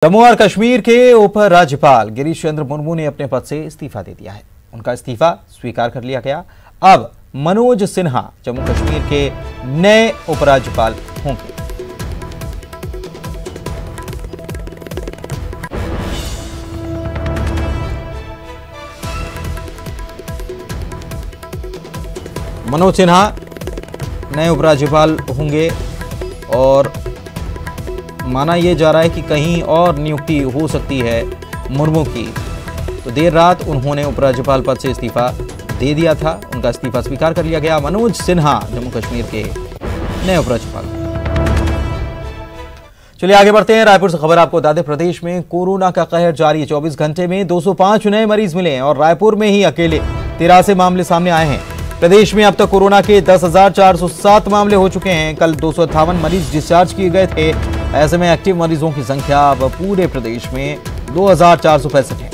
जम्मू और कश्मीर के उप राज्यपाल गिरीश चंद्र मुर्मू ने अपने पद से इस्तीफा दे दिया है। उनका इस्तीफा स्वीकार कर लिया गया। अब मनोज सिन्हा जम्मू कश्मीर के नए उपराज्यपाल होंगे। मनोज सिन्हा नए उपराज्यपाल होंगे और माना यह जा रहा है कि कहीं और नियुक्ति हो सकती है मुर्मू की। तो देर रात उन्होंने उपराज्यपाल पद से इस्तीफा दे दिया था। उनका इस्तीफा स्वीकार कर लिया गया। मनोज सिन्हा जम्मू कश्मीर के नए उपराज्यपाल। चलिए आगे बढ़ते हैं। रायपुर से खबर आपको बता दें, प्रदेश में कोरोना का कहर जारी है। 24 घंटे में 205 नए मरीज मिले हैं और रायपुर में ही अकेले 83 मामले सामने आए हैं। प्रदेश में अब तक कोरोना के 10,407 मामले हो चुके हैं। कल 258 मरीज डिस्चार्ज किए गए थे। ऐसे में एक्टिव मरीजों की संख्या अब पूरे प्रदेश में 2,465 है।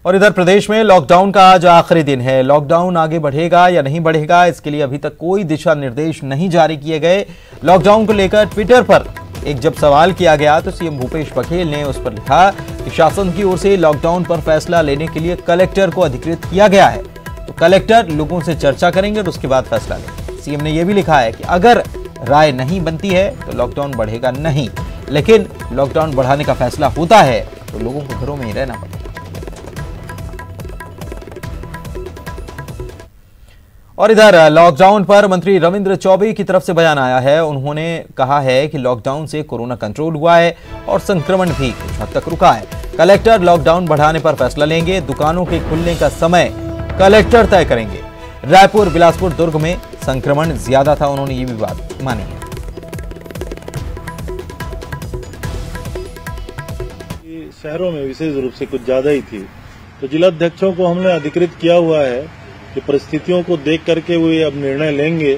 और इधर प्रदेश में लॉकडाउन का आज आखिरी दिन है। लॉकडाउन आगे बढ़ेगा या नहीं बढ़ेगा, इसके लिए अभी तक कोई दिशा निर्देश नहीं जारी किए गए। लॉकडाउन को लेकर ट्विटर पर एक जब सवाल किया गया तो सीएम भूपेश बघेल ने उस पर लिखा कि शासन की ओर से लॉकडाउन पर फैसला लेने के लिए कलेक्टर को अधिकृत किया गया है। तो कलेक्टर लोगों से चर्चा करेंगे और उसके बाद फैसला लेंगे। सीएम ने यह भी लिखा है कि अगर राय नहीं बनती है तो लॉकडाउन बढ़ेगा नहीं, लेकिन लॉकडाउन बढ़ाने का फैसला होता है तो लोगों को घरों में ही रहना पड़ेगा। और इधर लॉकडाउन पर मंत्री रविंद्र चौबे की तरफ से बयान आया है। उन्होंने कहा है कि लॉकडाउन से कोरोना कंट्रोल हुआ है और संक्रमण भी कुछ हद तक रुका है। कलेक्टर लॉकडाउन बढ़ाने पर फैसला लेंगे। दुकानों के खुलने का समय कलेक्टर तय करेंगे। रायपुर, बिलासपुर, दुर्ग में संक्रमण ज्यादा था, उन्होंने ये भी बात मानी है। शहरों में विशेष रूप से कुछ ज्यादा ही थी, तो जिलाध्यक्षों को हमने अधिकृत किया हुआ है कि परिस्थितियों को देख करके वो अब निर्णय लेंगे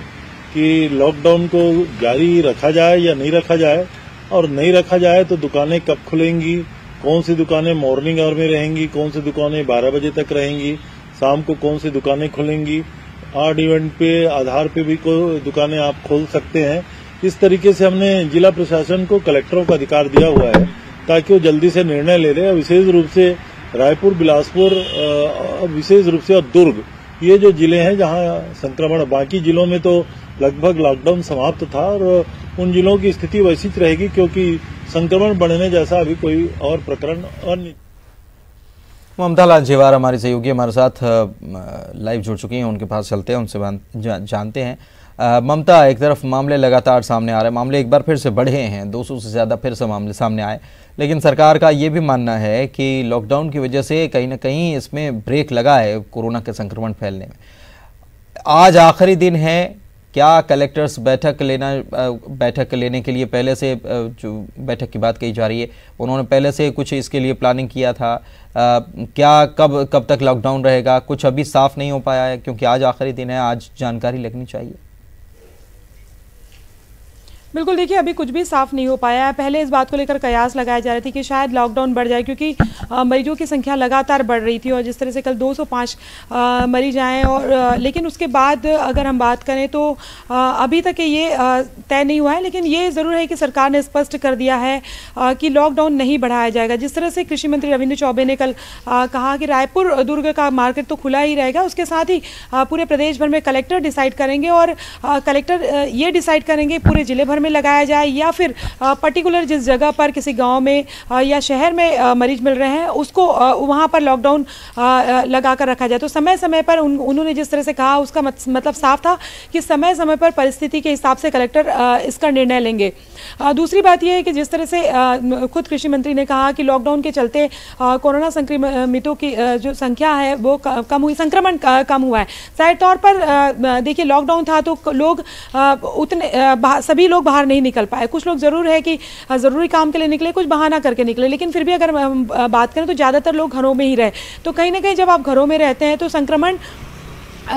कि लॉकडाउन को जारी रखा जाए या नहीं रखा जाए, और नहीं रखा जाए तो दुकानें कब खुलेंगी, कौन सी दुकानें मॉर्निंग आवर में रहेंगी, कौन सी दुकानें 12 बजे तक रहेंगी, शाम को कौन सी दुकानें खुलेंगी, आड इवेंट पे आधार पे भी कोई दुकानें आप खोल सकते हैं। इस तरीके से हमने जिला प्रशासन को, कलेक्टरों को अधिकार दिया हुआ है ताकि वो जल्दी से निर्णय ले ले। विशेष रूप से रायपुर, बिलासपुर, विशेष रूप से और दुर्ग, ये जो जिले हैं जहां संक्रमण, बाकी जिलों में तो लगभग लॉकडाउन समाप्त था और उन जिलों की स्थिति वैसी रहेगी क्योंकि संक्रमण बढ़ने जैसा अभी कोई और प्रकरण नहीं। ममता लांजेवार हमारी सहयोगी हमारे साथ लाइव जुड़ चुकी हैं, उनके पास चलते हैं, उनसे जानते हैं। ममता, एक तरफ मामले लगातार सामने आ रहे हैं, मामले एक बार फिर से बढ़े हैं, 200 से ज़्यादा फिर से मामले सामने आए, लेकिन सरकार का ये भी मानना है कि लॉकडाउन की वजह से कहीं ना कहीं इसमें ब्रेक लगा है कोरोना के संक्रमण फैलने में। आज आखिरी दिन है, क्या कलेक्टर्स बैठक लेने के लिए पहले से जो बैठक की बात कही जा रही है, उन्होंने पहले से कुछ इसके लिए प्लानिंग किया था? क्या कब तक लॉकडाउन रहेगा, कुछ अभी साफ नहीं हो पाया है क्योंकि आज आखिरी दिन है, आज जानकारी लगनी चाहिए। बिल्कुल, देखिए अभी कुछ भी साफ नहीं हो पाया है। पहले इस बात को लेकर कयास लगाए जा रहे थे कि शायद लॉकडाउन बढ़ जाए क्योंकि मरीजों की संख्या लगातार बढ़ रही थी और जिस तरह से कल 205 मरीज आए और लेकिन उसके बाद अगर हम बात करें तो अभी तक ये तय नहीं हुआ है, लेकिन ये ज़रूर है कि सरकार ने स्पष्ट कर दिया है कि लॉकडाउन नहीं बढ़ाया जाएगा। जिस तरह से कृषि मंत्री रविंद्र चौबे ने कल कहा कि रायपुर, दुर्ग का मार्केट तो खुला ही रहेगा, उसके साथ ही पूरे प्रदेश भर में कलेक्टर डिसाइड करेंगे और कलेक्टर ये डिसाइड करेंगे पूरे जिले भर में लगाया जाए या फिर पर्टिकुलर जिस जगह पर किसी गांव में या शहर में मरीज मिल रहे हैं उसको वहां पर लॉकडाउन लगाकर रखा जाए। तो समय समय पर उन्होंने जिस तरह से कहा उसका मतलब साफ था कि समय समय पर परिस्थिति के हिसाब से कलेक्टर इसका निर्णय लेंगे। दूसरी बात यह है कि जिस तरह से खुद कृषि मंत्री ने कहा कि लॉकडाउन के चलते कोरोना संक्रमितों की जो संख्या है वो कम हुई, संक्रमण कम हुआ है। जाहिर तौर पर देखिए लॉकडाउन था तो लोग उतने सभी लोग बाहर नहीं निकल पाए। कुछ लोग जरूर है कि जरूरी काम के लिए निकले, कुछ बहाना करके निकले, लेकिन फिर भी अगर बात करें तो ज्यादातर लोग घरों में ही रहे। तो कहीं ना कहीं जब आप घरों में रहते हैं तो संक्रमण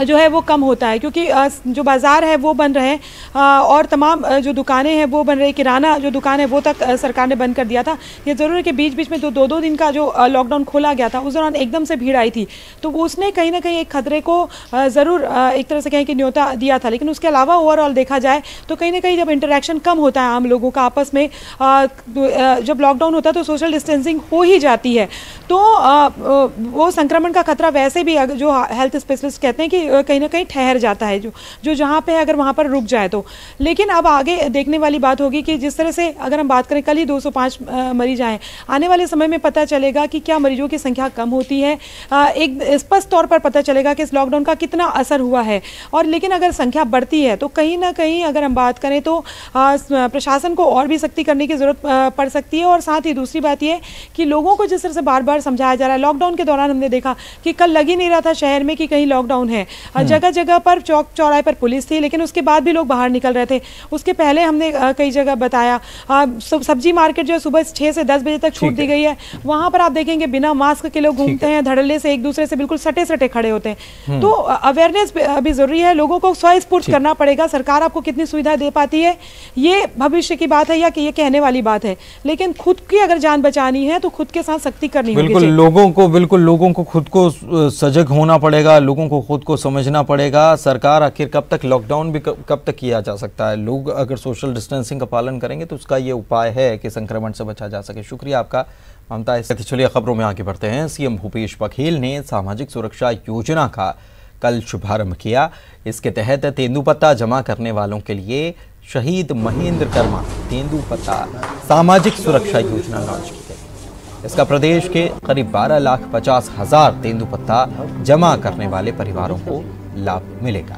जो है वो कम होता है, क्योंकि जो बाज़ार है वो बंद रहे और तमाम जो दुकानें हैं वो बन रही। किराना जो दुकान है वो तक सरकार ने बंद कर दिया था। ये ज़रूर है कि बीच बीच में दो दिन का जो लॉकडाउन खोला गया था उस दौरान एकदम से भीड़ आई थी, तो उसने कहीं ना कहीं एक खतरे को ज़रूर एक तरह से कहें कि न्योता दिया था। लेकिन उसके अलावा ओवरऑल देखा जाए तो कहीं ना कहीं जब इंटरेक्शन कम होता है आम लोगों का आपस में, जब लॉकडाउन होता है तो सोशल डिस्टेंसिंग हो ही जाती है, तो वो संक्रमण का खतरा वैसे भी जो हेल्थ स्पेशलिस्ट कहते हैं कि कहीं ना कहीं ठहर जाता है, जो जहाँ पे है अगर वहाँ पर रुक जाए तो। लेकिन अब आगे देखने वाली बात होगी कि जिस तरह से अगर हम बात करें, कल ही 205 मरीज आए, आने वाले समय में पता चलेगा कि क्या मरीजों की संख्या कम होती है, एक स्पष्ट तौर पर पता चलेगा कि इस लॉकडाउन का कितना असर हुआ है। और लेकिन अगर संख्या बढ़ती है तो कहीं ना कहीं अगर हम बात करें तो प्रशासन को और भी सख्ती करने की जरूरत पड़ सकती है। और साथ ही दूसरी बात यह कि लोगों को जिस तरह से बार बार समझाया जा रहा है, लॉकडाउन के दौरान हमने देखा कि कल लग ही नहीं रहा था शहर में कि कहीं लॉकडाउन है, जगह जगह पर चौक चौराहे पर पुलिस थी, लेकिन उसके बाद भी लोग बाहर निकल रहे थे। उसके पहले हमने कई जगह बताया सब्जी मार्केट जो है सुबह 6 से 10 बजे तक छूट दी गई है, वहां पर आप देखेंगे बिना मास्क के लोग घूमते हैं, धड़ल्ले से एक दूसरे से बिल्कुल सटे सटे खड़े होते हैं। तो अवेयरनेस भी जरूरी है, लोगों को स्वस्फूर्त करना पड़ेगा। सरकार आपको कितनी सुविधा दे पाती है ये भविष्य की बात है या कि ये कहने वाली बात है, लेकिन खुद की अगर जान बचानी है तो खुद के साथ सख्ती करनी होगी। बिल्कुल लोगों को खुद को सजग होना पड़ेगा, लोगों को खुद को समझना पड़ेगा। सरकार आखिर कब तक, लॉकडाउन भी कब तक किया जा सकता है? लोग अगर सोशल डिस्टेंसिंग का पालन करेंगे तो उसका ये उपाय है कि संक्रमण से बचा जा सके। शुक्रिया आपका ममता। इसके चलिए खबरों में आगे बढ़ते हैं। सीएम भूपेश बघेल ने सामाजिक सुरक्षा योजना का कल शुभारंभ किया। इसके तहत तेंदुपत्ता जमा करने वालों के लिए शहीद महेंद्र कर्मा तेंदुपत्ता सामाजिक सुरक्षा योजना लॉन्च की गई। इसका प्रदेश के करीब 12,50,000 तेंदुपत्ता जमा करने वाले परिवारों को लाभ मिलेगा।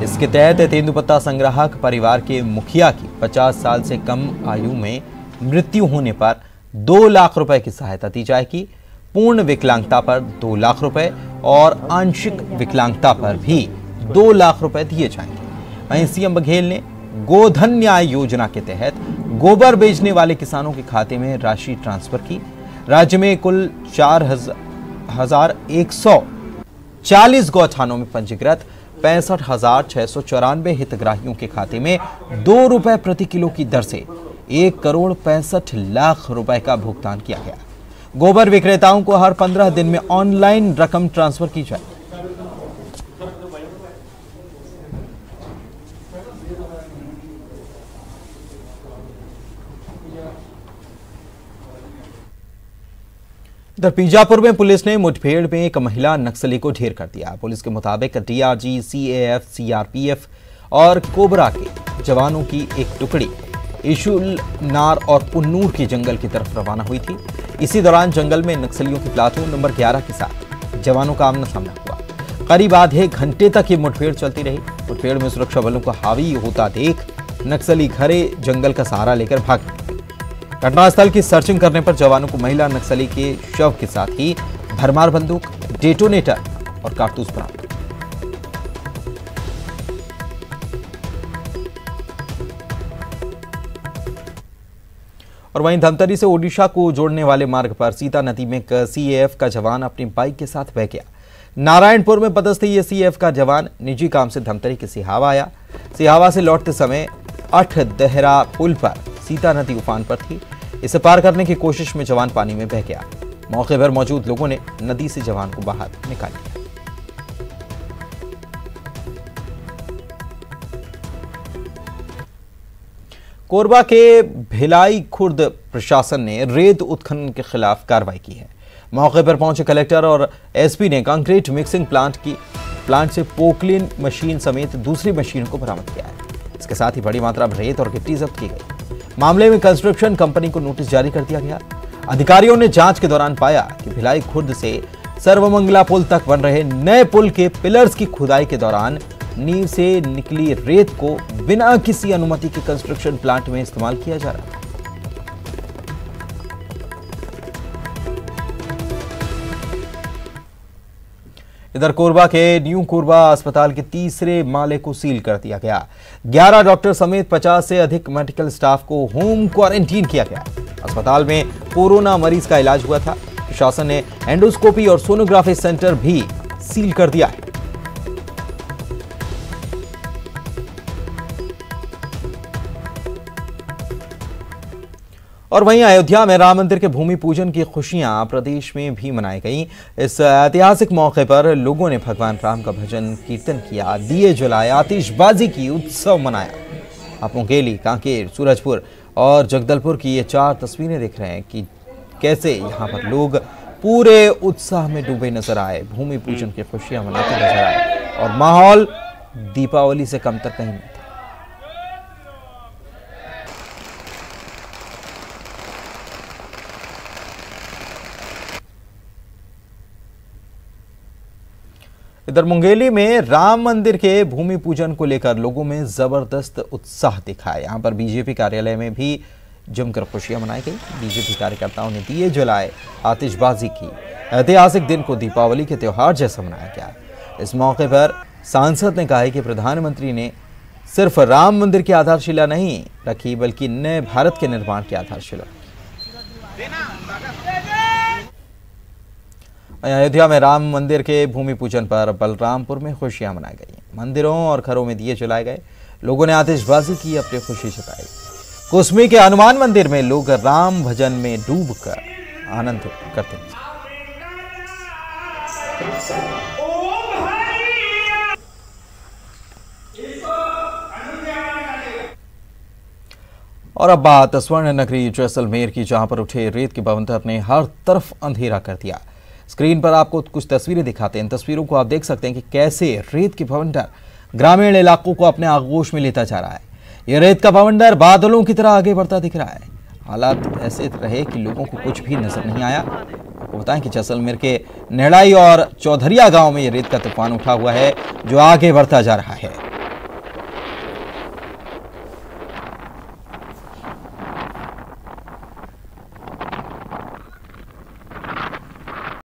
इसके तहत तेंदुपत्ता संग्राहक परिवार के मुखिया की 50 साल से कम आयु में मृत्यु होने पर 2 लाख रुपए की सहायता दी जाएगी। पूर्ण विकलांगता पर 2 लाख रुपए और आंशिक विकलांगता पर भी 2 लाख रुपए दिए जाएंगे। वहीं सीएम बघेल ने गोधन न्याय योजना के तहत गोबर बेचने वाले किसानों के खाते में राशि ट्रांसफर की। राज्य में कुल 4,140 गौठानों में पंजीकृत 65,694 हितग्राहियों के खाते में 2 रुपए प्रति किलो की दर से 1,65,00,000 रुपए का भुगतान किया गया। गोबर विक्रेताओं को हर 15 दिन में ऑनलाइन रकम ट्रांसफर की जाए। इधर बीजापुर में पुलिस ने मुठभेड़ में एक महिला नक्सली को ढेर कर दिया। पुलिस के मुताबिक डीआरजी, सीएएफ, सीआरपीएफ और कोबरा के जवानों की एक टुकड़ी इशुल नार और पुन्नूर के जंगल की तरफ रवाना हुई थी। इसी दौरान जंगल में नक्सलियों की प्लाटून नंबर 11 के साथ जवानों का आमना सामना हुआ। करीब आधे घंटे तक ये मुठभेड़ चलती रही। मुठभेड़ में सुरक्षा बलों को हावी होता देख नक्सली घरे जंगल का सहारा लेकर भाग गए। घटनास्थल की सर्चिंग करने पर जवानों को महिला नक्सली के शव के साथ ही भरमार बंदूक, डेटोनेटर और कारतूस बरामद। और वहीं धमतरी से ओडिशा को जोड़ने वाले मार्ग पर सीता नदी में एक सीएएफ का जवान अपनी बाइक के साथ बह गया। नारायणपुर में पदस्थ ये सीएएफ का जवान निजी काम से धमतरी के सिहावा आया। सिहावा से लौटते समय 8 दहरा पुल पर सीता नदी उफान पर थी। इसे पार करने की कोशिश में जवान पानी में बह गया। मौके पर मौजूद लोगों ने नदी से जवान को बाहर निकाल लिया। कोरबा के भिलाई खुर्द प्रशासन ने रेत उत्खनन के खिलाफ कार्रवाई की है। मौके पर पहुंचे कलेक्टर और एसपी ने कंक्रीट मिक्सिंग प्लांट से पोकलिन मशीन समेत दूसरी मशीन को बरामद किया है। इसके साथ ही बड़ी मात्रा में रेत और गिट्टी जब्त की गई। मामले में कंस्ट्रक्शन कंपनी को नोटिस जारी कर दिया गया। अधिकारियों ने जांच के दौरान पाया कि भिलाई खुर्द से सर्वमंगला पुल तक बन रहे नए पुल के पिलर्स की खुदाई के दौरान नींव से निकली रेत को बिना किसी अनुमति के कंस्ट्रक्शन प्लांट में इस्तेमाल किया जा रहा था। इधर कोरबा के न्यू कोरबा अस्पताल के तीसरे माले को सील कर दिया गया। 11 डॉक्टर समेत 50 से अधिक मेडिकल स्टाफ को होम क्वारंटीन किया गया। अस्पताल में कोरोना मरीज का इलाज हुआ था। प्रशासन ने एंडोस्कोपी और सोनोग्राफी सेंटर भी सील कर दिया है। और वहीं अयोध्या में राम मंदिर के भूमि पूजन की खुशियां प्रदेश में भी मनाई गई। इस ऐतिहासिक मौके पर लोगों ने भगवान राम का भजन कीर्तन किया, दिए जलाए, आतिशबाजी की, उत्सव मनाया। आप मुंगेली, कांकेर, सूरजपुर और जगदलपुर की ये 4 तस्वीरें देख रहे हैं कि कैसे यहाँ पर लोग पूरे उत्साह में डूबे नजर आए, भूमि पूजन की खुशियां मनाते नजर आए और माहौल दीपावली से कमतर कहीं नहीं था। इधर मुंगेली में राम मंदिर के भूमि पूजन को लेकर लोगों में जबरदस्त उत्साह दिखा है। यहाँ पर बीजेपी कार्यालय में भी जमकर खुशियां मनाई गई। बीजेपी कार्यकर्ताओं ने दिए जलाए, आतिशबाजी की। ऐतिहासिक दिन को दीपावली के त्योहार जैसा मनाया गया। इस मौके पर सांसद ने कहा है कि प्रधानमंत्री ने सिर्फ राम मंदिर की आधारशिला नहीं रखी, बल्कि नए भारत के निर्माण की आधारशिला। अयोध्या में राम मंदिर के भूमि पूजन पर बलरामपुर में खुशियां मनाई गई। मंदिरों और घरों में दिए जलाए गए, लोगों ने आतिशबाजी की, अपनी खुशी जताई। कुसमी के हनुमान मंदिर में लोग राम भजन में डूबकर आनंद करते हैं। और अब बात स्वर्ण नगरी जैसलमेर की, जहां पर उठे रेत के बवंतर ने हर तरफ अंधेरा कर दिया। स्क्रीन पर आपको कुछ तस्वीरें दिखाते हैं। इन तस्वीरों को आप देख सकते हैं कि कैसे रेत के बवंडर ग्रामीण इलाकों को अपने आगोश में लेता जा रहा है। यह रेत का बवंडर बादलों की तरह आगे बढ़ता दिख रहा है। हालात ऐसे रहे कि लोगों को कुछ भी नजर नहीं आया। आपको बताएं कि जैसलमेर के नेड़ाई और चौधरिया गांव में यह रेत का तूफान उठा हुआ है, जो आगे बढ़ता जा रहा है।